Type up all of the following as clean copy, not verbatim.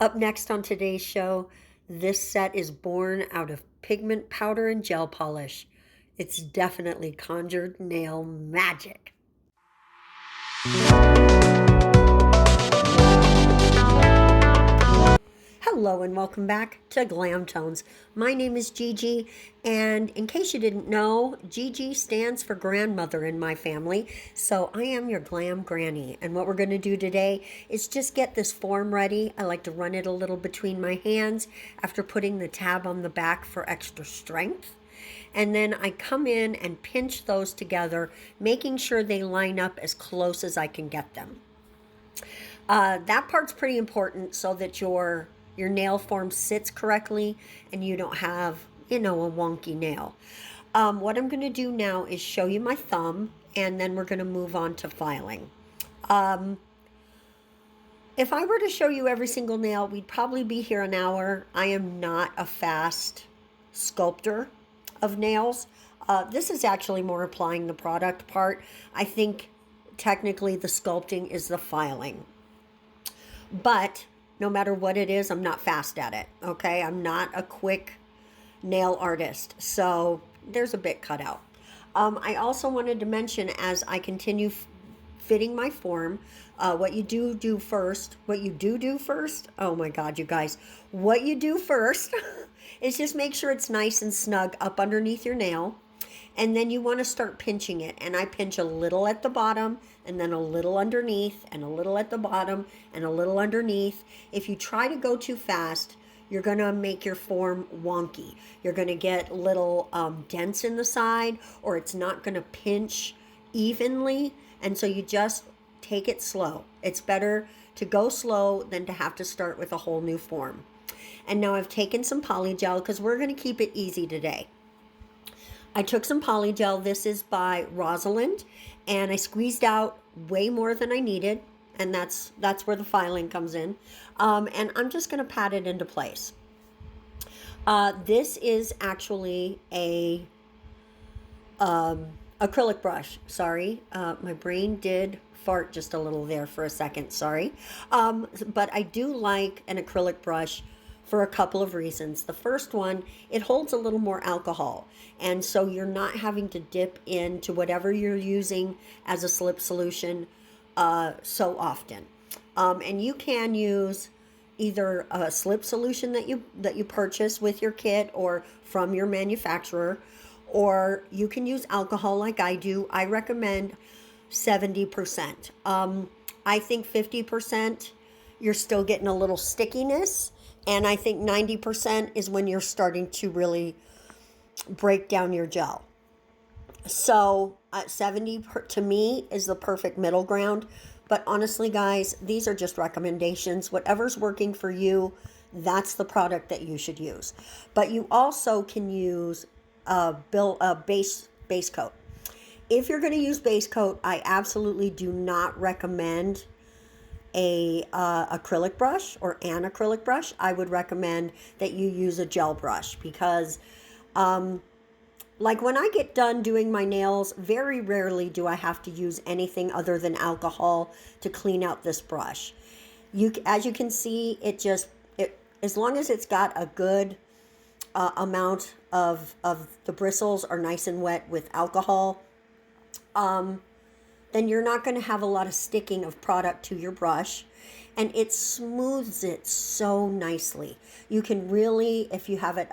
Up next on today's show, this set is born out of pigment powder and gel polish. It's definitely conjured nail magic. Hello and welcome back to Glamtones. My name is Gigi, and in case you didn't know, Gigi stands for grandmother in my family, so I am your glam granny. And what we're going to do today is just get this form ready. I like to run it a little between my hands after putting the tab on the back for extra strength. And then I come in and pinch those together, making sure they line up as close as I can get them. That part's pretty important so that your nail form sits correctly and you don't have, a wonky nail. What I'm going to do now is show you my thumb, and then we're going to move on to filing. If I were to show you every single nail, we'd probably be here an hour. I am not a fast sculptor of nails. This is actually more applying the product part. I think technically the sculpting is the filing. But no matter what it is, I'm not fast at it, okay? I'm not a quick nail artist, so there's a bit cut out. I also wanted to mention, as I continue fitting my form, what you do first, oh my God, you guys, what you do first is just make sure it's nice and snug up underneath your nail. And then you want to start pinching it. And I pinch a little at the bottom, and then a little underneath, and a little at the bottom, and a little underneath. If you try to go too fast, you're going to make your form wonky. You're going to get little dents in the side, or it's not going to pinch evenly. And so you just take it slow. It's better to go slow than to have to start with a whole new form. And now I've taken some polygel because we're going to keep it easy today. I took some polygel. This is by Rosalind, and I squeezed out way more than I needed, and that's where the filing comes in. And I'm just going to pat it into place. This is actually a acrylic brush. Sorry, my brain did fart just a little there for a second. Sorry, but I do like an acrylic brush for a couple of reasons. The first one, it holds a little more alcohol, and so you're not having to dip into whatever you're using as a slip solution so often. And you can use either a slip solution that you purchase with your kit or from your manufacturer, or you can use alcohol like I do. I recommend 70%. I think 50%, you're still getting a little stickiness. And I think 90% is when you're starting to really break down your gel. So 70 to me is the perfect middle ground. But honestly, guys, these are just recommendations. Whatever's working for you, that's the product that you should use. But you also can use a base coat. If you're going to use base coat, I absolutely do not recommend a acrylic brush or an acrylic brush. I would recommend that you use a gel brush because like when I get done doing my nails, very rarely do I have to use anything other than alcohol to clean out this brush. As you can see, it as long as it's got a good amount of the bristles are nice and wet with alcohol, then you're not going to have a lot of sticking of product to your brush, and it smooths it so nicely. You can really, if you have it,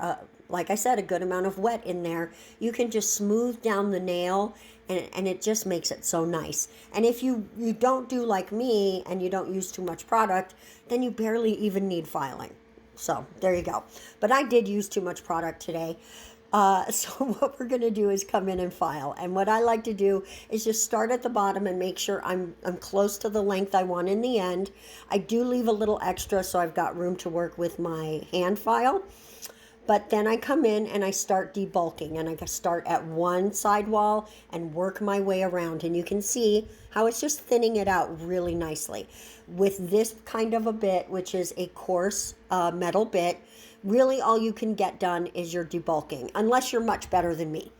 like I said, a good amount of wet in there, you can just smooth down the nail, and it just makes it so nice. And if you don't do like me and you don't use too much product, then you barely even need filing. So there you go. But I did use too much product today. So what we're going to do is come in and file. And what I like to do is just start at the bottom and make sure I'm close to the length I want in the end. I do leave a little extra so I've got room to work with my hand file. But then I come in and I start debulking, and I start at one side wall and work my way around. And you can see how it's just thinning it out really nicely. With this kind of a bit, which is a coarse metal bit, really all you can get done is your debulking, unless you're much better than me.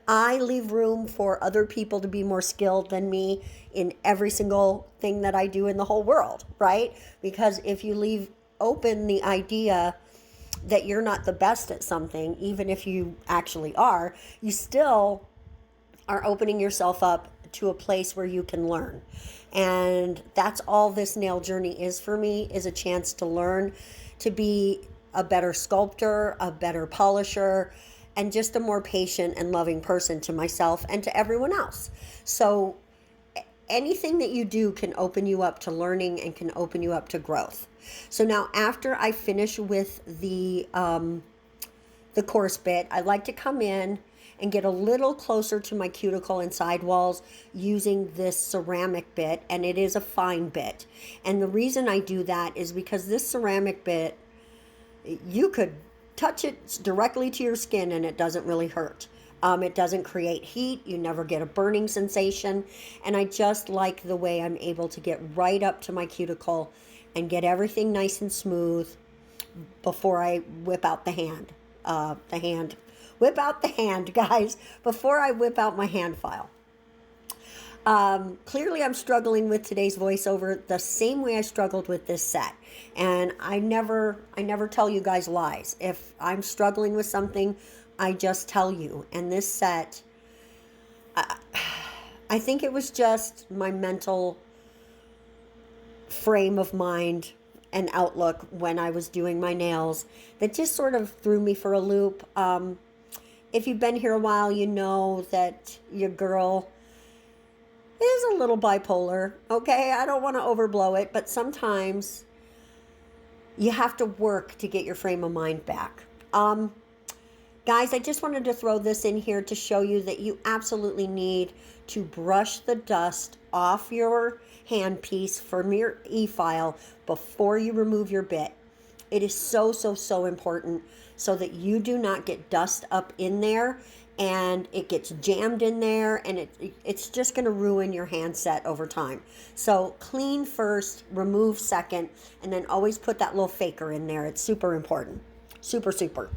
I leave room for other people to be more skilled than me in every single thing that I do in the whole world, right? Because if you leave open the idea that you're not the best at something, even if you actually are, you still are opening yourself up to a place where you can learn. And that's all this nail journey is for me, is a chance to learn to be a better sculptor, a better polisher, and just a more patient and loving person to myself and to everyone else. So anything that you do can open you up to learning and can open you up to growth. So now after I finish with the coarse bit, I like to come in and get a little closer to my cuticle and sidewalls using this ceramic bit, and it is a fine bit. And the reason I do that is because this ceramic bit, you could touch it directly to your skin and it doesn't really hurt. It doesn't create heat. You never get a burning sensation. And I just like the way I'm able to get right up to my cuticle and get everything nice and smooth before I whip out the hand. Whip out the hand, guys, before I whip out my hand file. Clearly I'm struggling with today's voiceover the same way I struggled with this set. And I never tell you guys lies. If I'm struggling with something, I just tell you. And this set, I think it was just my mental frame of mind and outlook when I was doing my nails that just sort of threw me for a loop. If you've been here a while, you know that your girl is a little bipolar, okay? I don't want to overblow it, but sometimes you have to work to get your frame of mind back. Guys, I just wanted to throw this in here to show you that you absolutely need to brush the dust off your handpiece from your e-file before you remove your bit. It is so, so, so important so that you do not get dust up in there and it gets jammed in there, and it's just going to ruin your handset over time. So clean first, remove second, and then always put that little faker in there. It's super important. Super, super.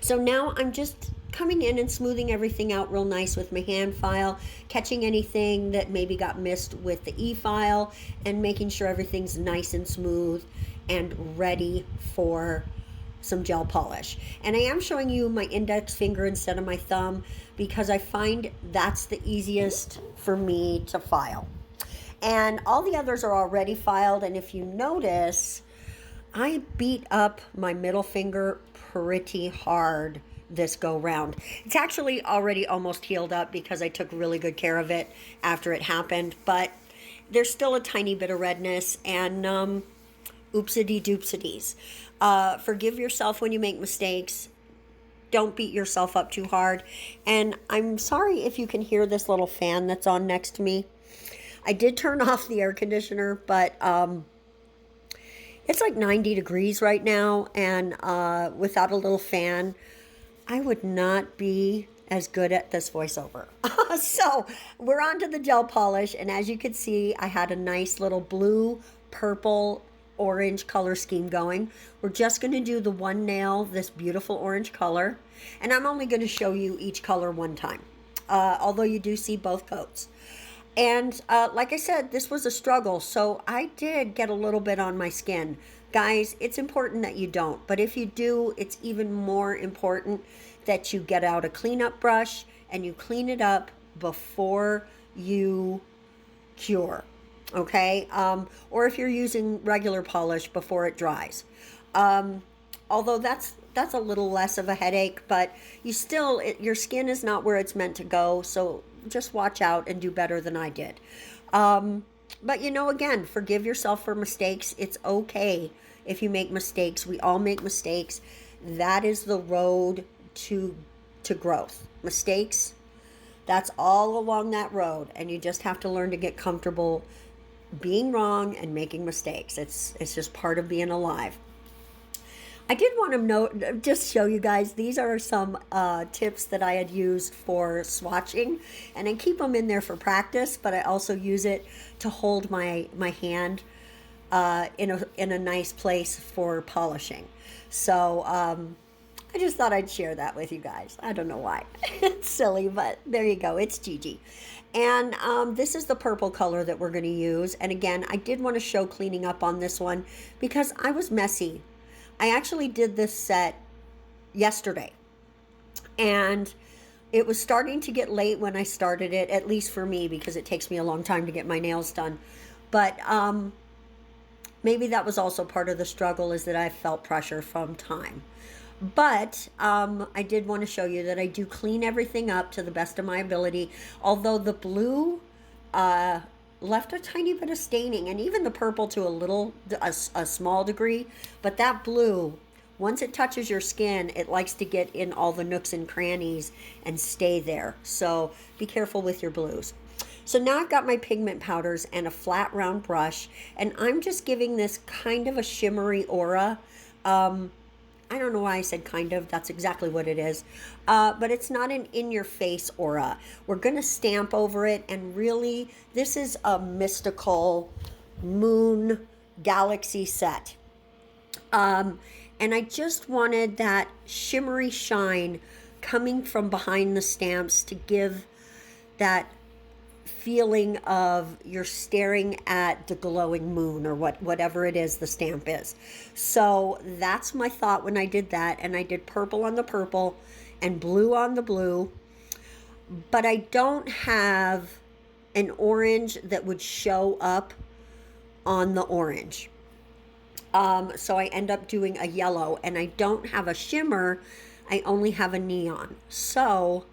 So now I'm just coming in and smoothing everything out real nice with my hand file, catching anything that maybe got missed with the e-file, and making sure everything's nice and smooth and ready for some gel polish. And I am showing you my index finger instead of my thumb because I find that's the easiest for me to file. And all the others are already filed, and if you notice, I beat up my middle finger pretty hard this go round. It's actually already almost healed up because I took really good care of it after it happened, but there's still a tiny bit of redness, and oopsidy doopsidies. Forgive yourself when you make mistakes. Don't beat yourself up too hard. And I'm sorry if you can hear this little fan that's on next to me. I did turn off the air conditioner, but it's like 90 degrees right now, and without a little fan, I would not be as good at this voiceover. So we're on to the gel polish, and as you can see, I had a nice little blue, purple, orange color scheme going. We're just going to do the one nail, this beautiful orange color, and I'm only going to show you each color one time, although you do see both coats. And like I said, this was a struggle, so I did get a little bit on my skin. Guys, it's important that you don't, but if you do, it's even more important that you get out a cleanup brush and you clean it up before you cure. Okay, or if you're using regular polish before it dries. Although that's a little less of a headache, but you still, your skin is not where it's meant to go, so just watch out and do better than I did. But you know, again, forgive yourself for mistakes. It's okay if you make mistakes. We all make mistakes. That is the road to growth. Mistakes, that's all along that road, and you just have to learn to get comfortable being wrong and making mistakes. It's just part of being alive. I did want to just show you guys, these are some tips that I had used for swatching, and I keep them in there for practice, but I also use it to hold my hand in a nice place for polishing. So I just thought I'd share that with you guys. I don't know why. It's silly, but there you go. It's Gigi. And this is the purple color that we're going to use. And again, I did want to show cleaning up on this one because I was messy. I actually did this set yesterday. And it was starting to get late when I started it, at least for me, because it takes me a long time to get my nails done. But maybe that was also part of the struggle, is that I felt pressure from time. But I did want to show you that I do clean everything up to the best of my ability. Although the blue left a tiny bit of staining, and even the purple to a small degree. But that blue, once it touches your skin, it likes to get in all the nooks and crannies and stay there. So be careful with your blues. So now I've got my pigment powders and a flat round brush, and I'm just giving this kind of a shimmery aura. I don't know why I said kind of. That's exactly what it is. But it's not an in-your-face aura. We're going to stamp over it, and really, this is a mystical moon galaxy set. And I just wanted that shimmery shine coming from behind the stamps to give that feeling of you're staring at the glowing moon, or whatever it is the stamp is. So that's my thought when I did that. And I did purple on the purple and blue on the blue, but I don't have an orange that would show up on the orange. So I end up doing a yellow, and I don't have a shimmer. I only have a neon. So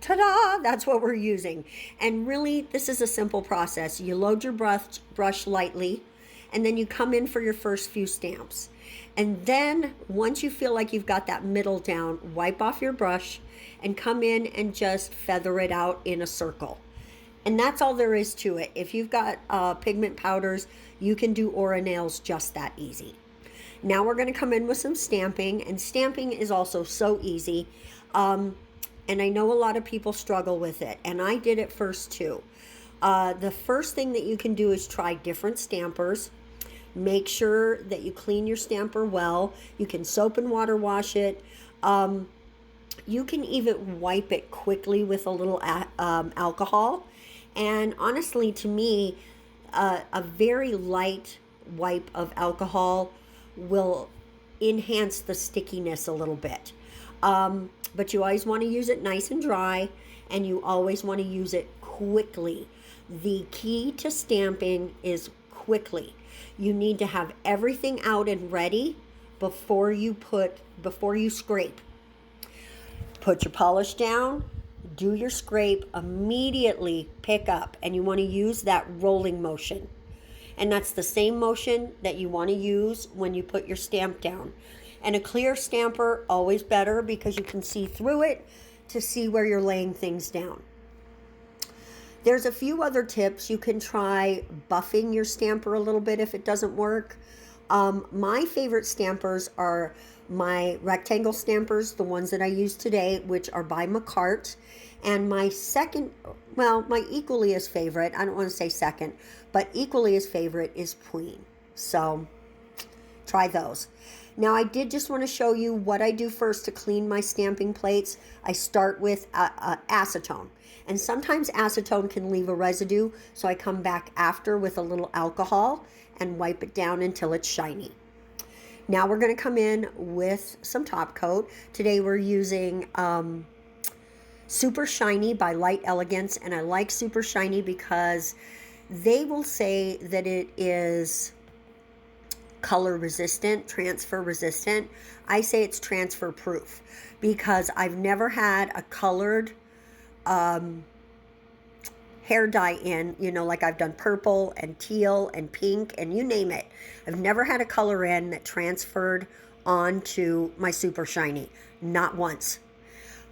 ta-da, that's what we're using. And really, this is a simple process. You load your brush lightly, and then you come in for your first few stamps. And then once you feel like you've got that middle down, wipe off your brush and come in and just feather it out in a circle. And that's all there is to it. If you've got pigment powders, you can do aura nails just that easy. Now we're going to come in with some stamping, and stamping is also so easy. And I know a lot of people struggle with it, and I did it first too. The first thing that you can do is try different stampers. Make sure that you clean your stamper well. You can soap and water wash it. You can even wipe it quickly with a little alcohol. And honestly, to me, a very light wipe of alcohol will enhance the stickiness a little bit. But you always want to use it nice and dry, and you always want to use it quickly. The key to stamping is quickly. You need to have everything out and ready before you scrape. Put your polish down, do your scrape, immediately pick up, and you want to use that rolling motion. And that's the same motion that you want to use when you put your stamp down. And a clear stamper, always better, because you can see through it to see where you're laying things down. There's a few other tips. You can try buffing your stamper a little bit if it doesn't work. My favorite stampers are my rectangle stampers, the ones that I use today, which are by Mica. And my equally as favorite, I don't want to say second, but equally as favorite is Queen. So try those. Now, I did just want to show you what I do first to clean my stamping plates. I start with acetone. And sometimes acetone can leave a residue, so I come back after with a little alcohol and wipe it down until it's shiny. Now we're going to come in with some top coat. Today we're using Super Shiny by Light Elegance, and I like Super Shiny because they will say that it is color resistant, transfer resistant. I say it's transfer proof because I've never had a colored hair dye in, like I've done purple and teal and pink and you name it. I've never had a color in that transferred onto my Super Shiny. Not once.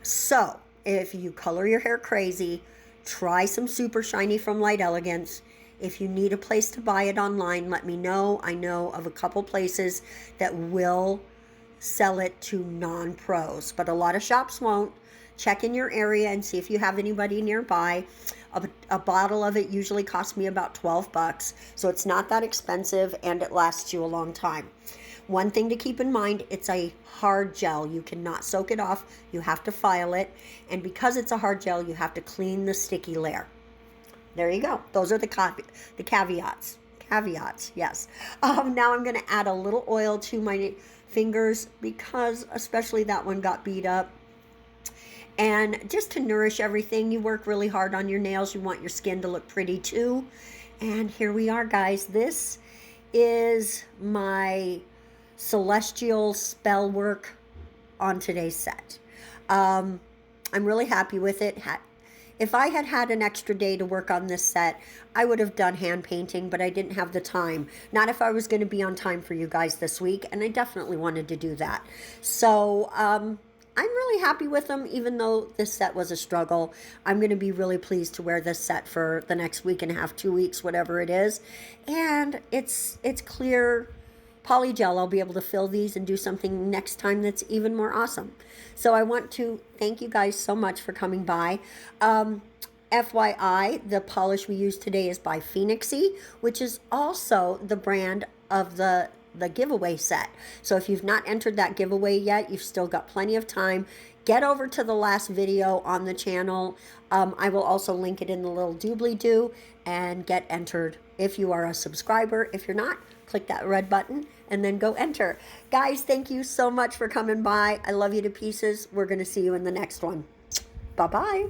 So if you color your hair crazy, try some Super Shiny from Light Elegance. If you need a place to buy it online, let me know. I know of a couple places that will sell it to non-pros, but a lot of shops won't. Check in your area and see if you have anybody nearby. A bottle of it usually costs me about 12 bucks, so it's not that expensive and it lasts you a long time. One thing to keep in mind, it's a hard gel. You cannot soak it off. You have to file it. And because it's a hard gel, you have to clean the sticky layer. There you go. Those are the caveats. Caveats, yes. Now I'm going to add a little oil to my fingers because especially that one got beat up. And just to nourish everything, you work really hard on your nails. You want your skin to look pretty too. And here we are, guys. This is my celestial spell work on today's set. I'm really happy with it. If I had had an extra day to work on this set, I would have done hand painting, but I didn't have the time. Not if I was going to be on time for you guys this week, and I definitely wanted to do that. So, I'm really happy with them, even though this set was a struggle. I'm going to be really pleased to wear this set for the next week and a half, 2 weeks, whatever it is. And it's clear poly gel. I'll be able to fill these and do something next time that's even more awesome. So I want to thank you guys so much for coming by. FYI, the polish we use today is by Phoenixy, which is also the brand of the giveaway set. So if you've not entered that giveaway yet, you've still got plenty of time. Get over to the last video on the channel. I will also link it in the little doobly-doo and get entered if you are a subscriber. If you're not, click that red button and then go enter. Guys, thank you so much for coming by. I love you to pieces. We're going to see you in the next one. Bye-bye.